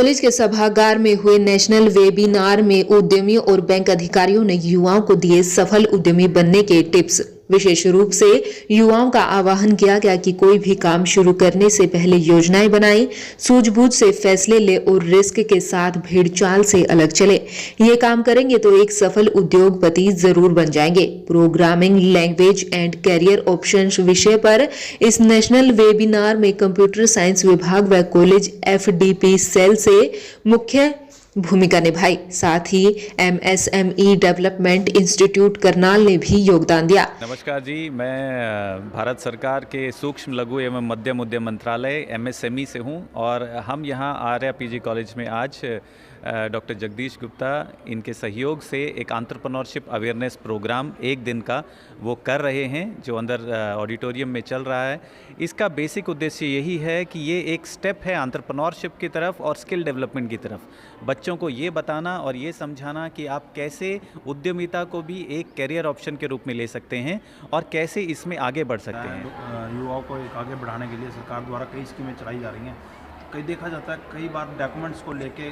College के सभागार में हुए नेशनल वेबिनार में उद्यमियों और बैंक अधिकारियों ने युवाओं को दिए सफल उद्यमी बनने के टिप्स। विशेष रूप से युवाओं का आह्वान किया गया कि कोई भी काम शुरू करने से पहले योजनाएं बनाएं, सूझबूझ से फैसले ले और रिस्क के साथ भीड़चाल से अलग चले। ये काम करेंगे तो एक सफल उद्योगपति जरूर बन जाएंगे। Programming language and career options विषय पर इस नेशनल वेबिनार में कंप्यूटर साइंस विभाग व कॉलेज FDP सेल से मुख्य भूमिका निभाई। साथ ही MSME डेवलपमेंट इंस्टीट्यूट करनाल ने भी योगदान दिया। नमस्कार जी, मैं भारत सरकार के सूक्ष्म लघु एवं मध्यम उद्यम मंत्रालय MSME से हूं और हम यहां आर्या PG कॉलेज में आज डॉक्टर जगदीश गुप्ता इनके सहयोग से एक एंटरप्रेन्योरशिप अवेयरनेस प्रोग्राम एक दिन का वो कर रहे हैं जो अंदर ऑडिटोरियम में चल रहा है। इसका बेसिक उद्देश्य यही है कि ये एक स्टेप है एंटरप्रेन्योरशिप की तरफ और स्किल डेवलपमेंट की तरफ। बच्चों को ये बताना और ये समझाना कि आप कैसे उद्यमिता को भी एक कैरियर ऑप्शन के रूप में ले सकते हैं और कैसे इसमें आगे बढ़ सकते हैं। युवाओं को एक आगे बढ़ाने के लिए सरकार द्वारा कई स्कीमें चलाई जा रही हैं। कई देखा जाता है कई बार डॉक्यूमेंट्स को लेके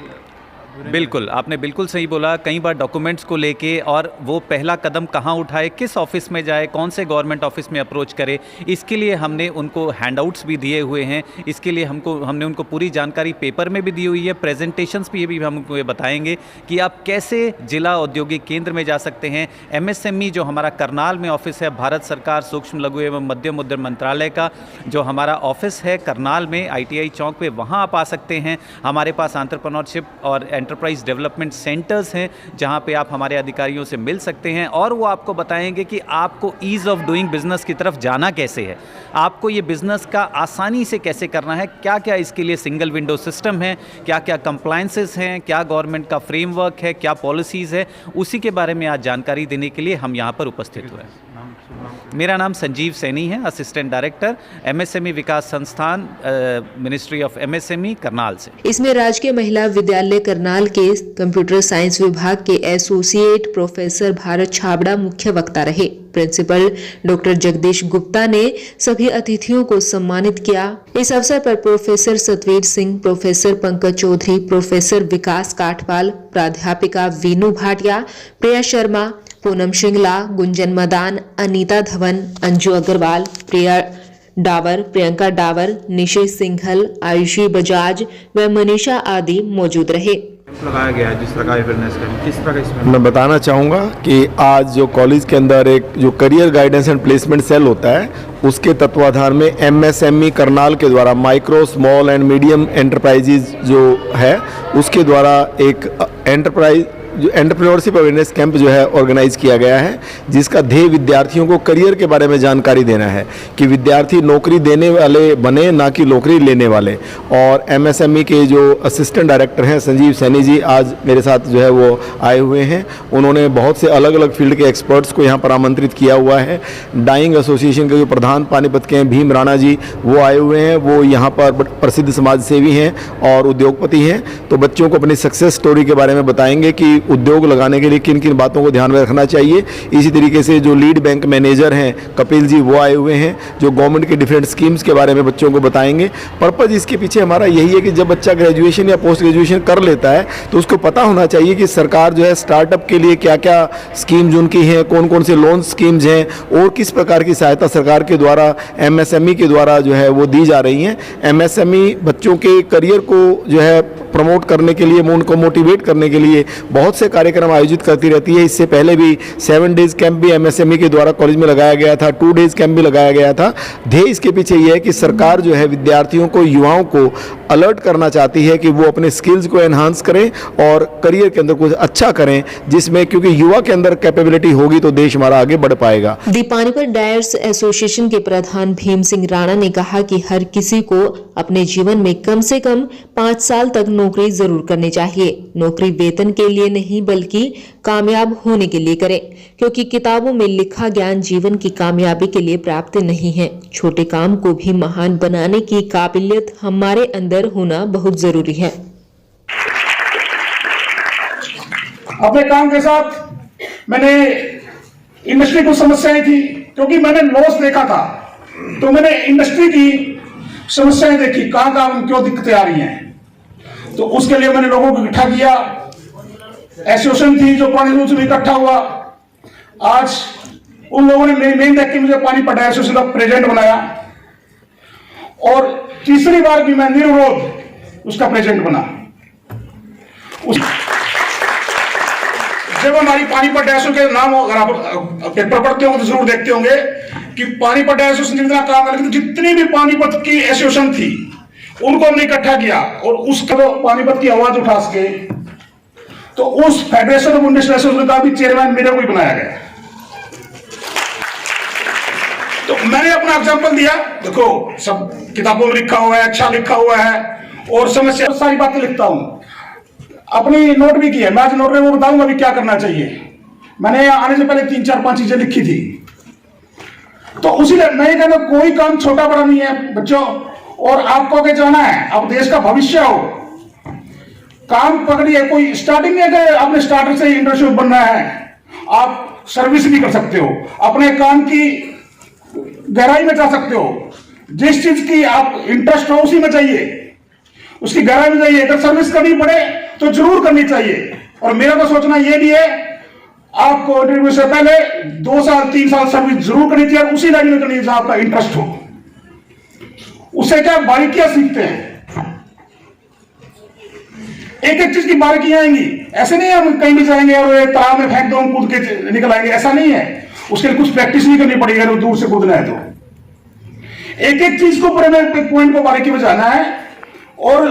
बिल्कुल, आपने बिल्कुल सही बोला। कई बार डॉक्यूमेंट्स को लेके और वो पहला कदम कहाँ उठाए, किस ऑफिस में जाए, कौन से गवर्नमेंट ऑफिस में अप्रोच करे, इसके लिए हमने उनको हैंडआउट्स भी दिए हुए हैं। इसके लिए हमने उनको पूरी जानकारी पेपर में भी दी हुई है। प्रेजेंटेशंस भी हम उनको ये बताएंगे कि आप कैसे जिला औद्योगिक केंद्र में जा सकते हैं। MSME जो हमारा करनाल में ऑफिस है, भारत सरकार सूक्ष्म लघु एवं मध्यम उद्यम मंत्रालय का जो हमारा ऑफिस है करनाल में ITI चौक पे, वहाँ आप आ सकते हैं। हमारे पास एंटरप्रेन्योरशिप और एंटरप्राइज डेवलपमेंट सेंटर्स हैं जहां पे आप हमारे अधिकारियों से मिल सकते हैं और वो आपको बताएंगे कि आपको ईज़ ऑफ डूइंग बिजनेस की तरफ जाना कैसे है, आपको ये बिजनेस का आसानी से कैसे करना है, क्या क्या इसके लिए सिंगल विंडो सिस्टम है, क्या क्या कंप्लायंसेस हैं, क्या गवर्नमेंट का फ्रेमवर्क है, क्या पॉलिसीज़ है, उसी के बारे में आज जानकारी देने के लिए हम यहाँ पर उपस्थित हुए हैं। मेरा नाम संजीव सैनी है, असिस्टेंट डायरेक्टर MSME विकास संस्थान, मिनिस्ट्री ऑफ MSME करनाल से। इसमें राजकीय महिला विद्यालय करनाल के कंप्यूटर साइंस विभाग के एसोसिएट प्रोफेसर भारत छाबड़ा मुख्य वक्ता रहे। प्रिंसिपल डॉक्टर जगदीश गुप्ता ने सभी अतिथियों को सम्मानित किया। इस अवसर पर professor Satveer Singh, professor Pankaj Chaudhary, professor Vikas Kathpal, प्राध्यापिका वीनू भाटिया, प्रिया शर्मा, पूनम शिंगला, गुंजन मदान, अनीता धवन, अंजू अग्रवाल, प्रिया डावर, प्रियंका डावर, निशी सिंघल, आयुषी बजाज व मनीषा आदि मौजूद रहे। लगाया गया है जिस प्रकार अवेयरनेस का, किस तरह इसमें मैं बताना चाहूँगा कि आज जो कॉलेज के अंदर एक जो career guidance and placement cell होता है उसके तत्वाधान में MSME करनाल के द्वारा micro small and medium enterprises जो है उसके द्वारा एक एंटरप्रेन्योरशिप अवेयरनेस कैंप जो है ऑर्गेनाइज किया गया है, जिसका ध्येय विद्यार्थियों को करियर के बारे में जानकारी देना है कि विद्यार्थी नौकरी देने वाले बने, ना कि नौकरी लेने वाले। और MSME के जो असिस्टेंट डायरेक्टर हैं संजीव सैनी जी आज मेरे साथ जो है वो आए हुए हैं। उन्होंने बहुत से अलग अलग फील्ड के एक्सपर्ट्स को यहाँ पर आमंत्रित किया हुआ है। डाइंग एसोसिएशन के जो प्रधान पानीपत के हैं भीम राणा जी वो आए हुए हैं, वो यहाँ पर प्रसिद्ध समाज सेवी हैं और उद्योगपति हैं। तो बच्चों को अपनी सक्सेस स्टोरी के बारे में बताएंगे कि उद्योग लगाने के लिए किन किन बातों को ध्यान में रखना चाहिए। इसी तरीके से जो लीड बैंक मैनेजर हैं कपिल जी वो आए हुए हैं जो गवर्नमेंट के डिफरेंट स्कीम्स के बारे में बच्चों को बताएंगे। पर्पज़ इसके पीछे हमारा यही है कि जब बच्चा ग्रेजुएशन या पोस्ट ग्रेजुएशन कर लेता है तो उसको पता होना चाहिए कि सरकार जो है स्टार्टअप के लिए क्या क्या स्कीम्स उनकी हैं, कौन कौन से लोन स्कीम्स हैं और किस प्रकार की सहायता सरकार के द्वारा MSME के द्वारा जो है वो दी जा रही हैं। MSME बच्चों के करियर को जो है प्रमोट करने के लिए, उनको मोटिवेट करने के लिए बहुत से कार्यक्रम आयोजित करती रहती है। इससे पहले भी 7 डेज कैंप भी MSME के द्वारा कॉलेज में लगाया गया था, 2 डेज कैंप भी लगाया गया था। ध्येय इसके पीछे ये है कि सरकार जो है विद्यार्थियों को, युवाओं को अलर्ट करना चाहती है कि वो अपने स्किल्स को एनहांस करें और करियर के अंदर कुछ अच्छा करें, जिसमें क्योंकि युवा के अंदर कैपेबिलिटी होगी तो देश हमारा आगे बढ़ पाएगा। दी पानीपत डायर्स एसोसिएशन के प्रधान भीम सिंह राणा ने कहा कि हर किसी को अपने जीवन में कम से कम 5 साल तक नौकरी जरूर करनी चाहिए। नौकरी वेतन के लिए नहीं बल्कि कामयाब होने के लिए करें, क्योंकि किताबों में लिखा ज्ञान जीवन की कामयाबी के लिए प्राप्त नहीं है। छोटे काम को भी महान बनाने की काबिलियत हमारे अंदर होना बहुत जरूरी है। अपने काम के साथ मैंने इंडस्ट्री को समस्याएं थी, क्योंकि मैंने लॉस देखा था तो मैंने इंडस्ट्री की समस्याएं देखी, कहां क्यों दिक्कतें आ रही हैं। तो उसके लिए मैंने लोगों को इकट्ठा किया, एसोसिएशन थी जो पुराने रूप से इकट्ठा हुआ। आज उन लोगों ने मेरी मेहनत देख के मुझे पानीपत एसोसिएशन का प्रेसिडेंट बनाया और तीसरी बार भी मैं निर्विरोध उसका प्रेसिडेंट बना। जब हमारी पानीपत एसोसिएशन के नाम अगर आप पेपर पढ़ते होंगे तो जरूर देखते होंगे कि पानीपत एसोसिएशन जितना काम है, जितनी भी पानीपत की एसोसिएशन थी उनको हमने इकट्ठा किया और उसका तो पानीपत की आवाज उठा सके, तो उस फेडरेशन ऑफ इंडस्ट्रियल एसोसिएशन का भी चेयरमैन मेरे को ही बनाया गया। तो मैंने अपना एग्जांपल दिया, देखो सब किताबों में लिखा हुआ है, अच्छा लिखा हुआ है और समस्या सारी बातें लिखता हूं, अपनी नोट भी की है। मैं आज नोट में वो बताऊंगा अभी क्या करना चाहिए। मैंने यहाँ आने से पहले 3-4-5 चीजें लिखी थी। तो उसी मैं ये कहता हूं कोई काम छोटा बड़ा नहीं है बच्चों, और आपको आगे जाना है, आप देश का भविष्य हो, काम पकड़िए। कोई स्टार्टिंग में अगर आपने स्टार्टर से इंटर्नशिप बनना है, आप सर्विस भी कर सकते हो, अपने काम की गहराई में जा सकते हो। जिस चीज की आप इंटरेस्ट हो उसी में चाहिए, उसकी गहराई में जाइए। अगर सर्विस करनी पड़े तो जरूर करनी चाहिए। और मेरा तो सोचना यह भी है, आपको इंटरव्यू से पहले 2 साल 3 साल सर्विस जरूर करनी चाहिए, उसी लाइन में करनी चाहिए जहां आपका इंटरेस्ट हो। उससे क्या बारीकियां सीखते हैं, एक एक चीज की बारीकियां आएंगी। ऐसे नहीं हम कहीं भी जाएंगे और तालाब में फेंक दो कूद के निकल आएंगे, ऐसा नहीं है। उसके लिए कुछ प्रैक्टिस भी करनी पड़ेगी अगर दूर से कूदना है तो। एक एक चीज को पॉइंट को बारीकी में जाना है और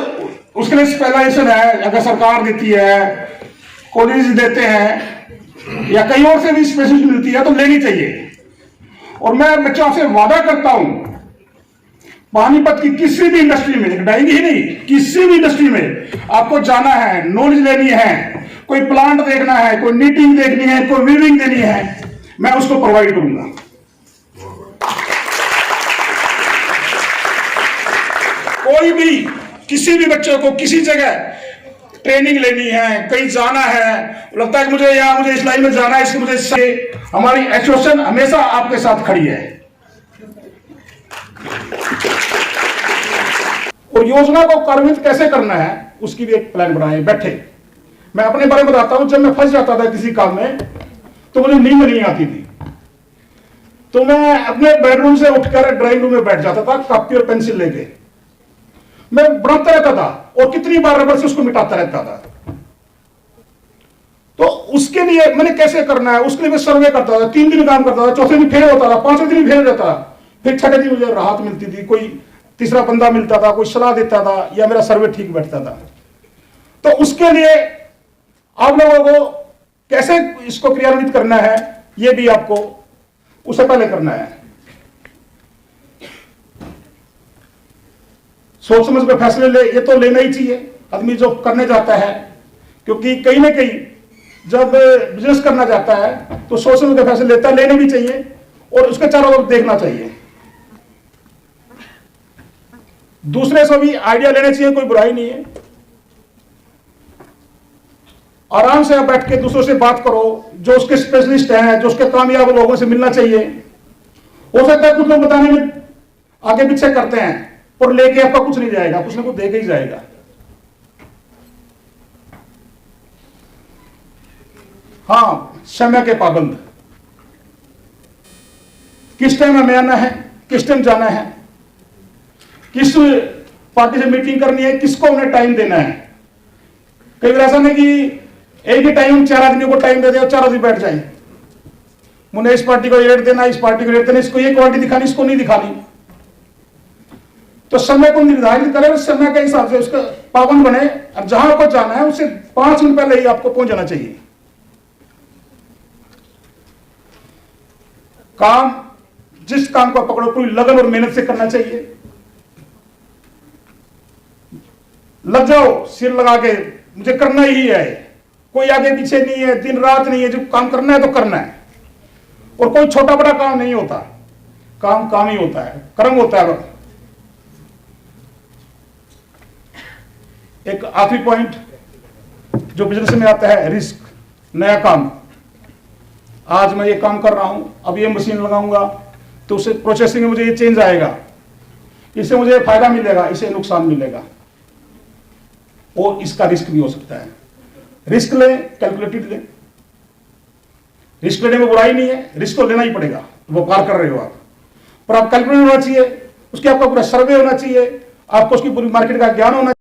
उसके लिए स्पेशलाइजेशन है। अगर सरकार देती है, कॉलेज देते हैं या कहीं और से भी स्पेशलिस्ट मिलती है तो लेनी चाहिए। और मैं बच्चों से वादा करता हूं, पानीपत की किसी भी इंडस्ट्री में, डाइंग ही नहीं, किसी भी इंडस्ट्री में आपको जाना है, नॉलेज लेनी है, कोई प्लांट देखना है, कोई नीटिंग देखनी है, कोई वीविंग देनी है, मैं उसको प्रोवाइड करूंगा। कोई भी किसी भी बच्चों को किसी जगह ट्रेनिंग लेनी है, कहीं जाना है, लगता है कि मुझे इस लाइन में जाना है, इसके मुझे, हमारी एसोसिएशन हमेशा आपके साथ खड़ी है। और योजना को कार्यान्वित कैसे करना है उसकी भी एक प्लान बनाए बैठे। मैं अपने बारे में बताता हूं, जब मैं फंस जाता था किसी काम में तो मुझे नींद नहीं आती थी, तो मैं अपने बेडरूम से उठकर ड्राइंग रूम में बैठ जाता था, कॉपी और पेंसिल लेके मैं बनाता रहता था और कितनी बार रबर से उसको मिटाता रहता था। तो उसके लिए मैंने कैसे करना है उसके लिए मैं सर्वे करता था, 3 दिन काम करता था, चौथे दिन फेल होता था, 5वें दिन फेल रहता था, फिर 6ठे दिन मुझे राहत मिलती थी, कोई तीसरा बंदा मिलता था, कोई सलाह देता था या मेरा सर्वे ठीक बैठता था। तो उसके लिए आप लोगों को कैसे इसको क्रियान्वित करना है ये भी आपको उससे पहले करना है। सोच समझ के फैसले ले, ये तो लेना ही चाहिए आदमी जो करने जाता है, क्योंकि कहीं ना कहीं जब बिजनेस करना जाता है तो सोच समझ के फैसले लेता, लेने भी चाहिए और उसके चारों ओर देखना चाहिए। दूसरे से भी आइडिया लेने चाहिए, कोई बुराई नहीं है। आराम से आप बैठ के दूसरों से बात करो, जो उसके स्पेशलिस्ट हैं, जो उसके कामयाब लोगों से मिलना चाहिए। हो सकता है कुछ लोग बताने में आगे पीछे करते हैं और लेके आपका कुछ नहीं जाएगा, कुछ ना कुछ देके ही जाएगा। हाँ, समय के पाबंद, किस टाइम हमें आना है, किस टाइम जाना है, किस पार्टी से मीटिंग करनी है, किसको हमने टाइम देना है। कई बार ऐसा नहीं कि एक ही टाइम 4 आदमियों को टाइम दे दे और 4 आदमी बैठ जाए, मुझे इस पार्टी को रेट देना, इस पार्टी को रेट देना, इसको ये क्वालिटी दिखानी, इसको नहीं दिखानी। तो समय को निर्धारित करें, उस समय के हिसाब से उसका पाबंद बने। अब जहां आपको जाना है उससे 5 मिनट पहले ही आपको पहुंच जाना चाहिए। काम, जिस काम को पकड़ो पूरी लगन और मेहनत से करना चाहिए। लग जाओ सिर लगा के, मुझे करना ही है, कोई आगे पीछे नहीं है, दिन रात नहीं है, जो काम करना है तो करना है। और कोई छोटा बड़ा काम नहीं होता, काम काम ही होता है, कर्म होता है। एक आखिरी पॉइंट जो बिजनेस में आता है, रिस्क। नया काम, आज मैं ये काम कर रहा हूं, अब ये मशीन लगाऊंगा तो उससे प्रोसेसिंग में मुझे ये चेंज आएगा, इससे मुझे फायदा मिलेगा, इससे नुकसान मिलेगा। और इसका रिस्क भी हो सकता है। रिस्क लें, कैलकुलेटेड लें। रिस्क लेने में बुराई नहीं है, रिस्क तो लेना ही पड़ेगा, व्यापार कर रहे हो आप, पर आप कैलकुलेट होना चाहिए, उसके आपका पूरा सर्वे होना चाहिए, आपको उसकी पूरी मार्केट का ज्ञान होना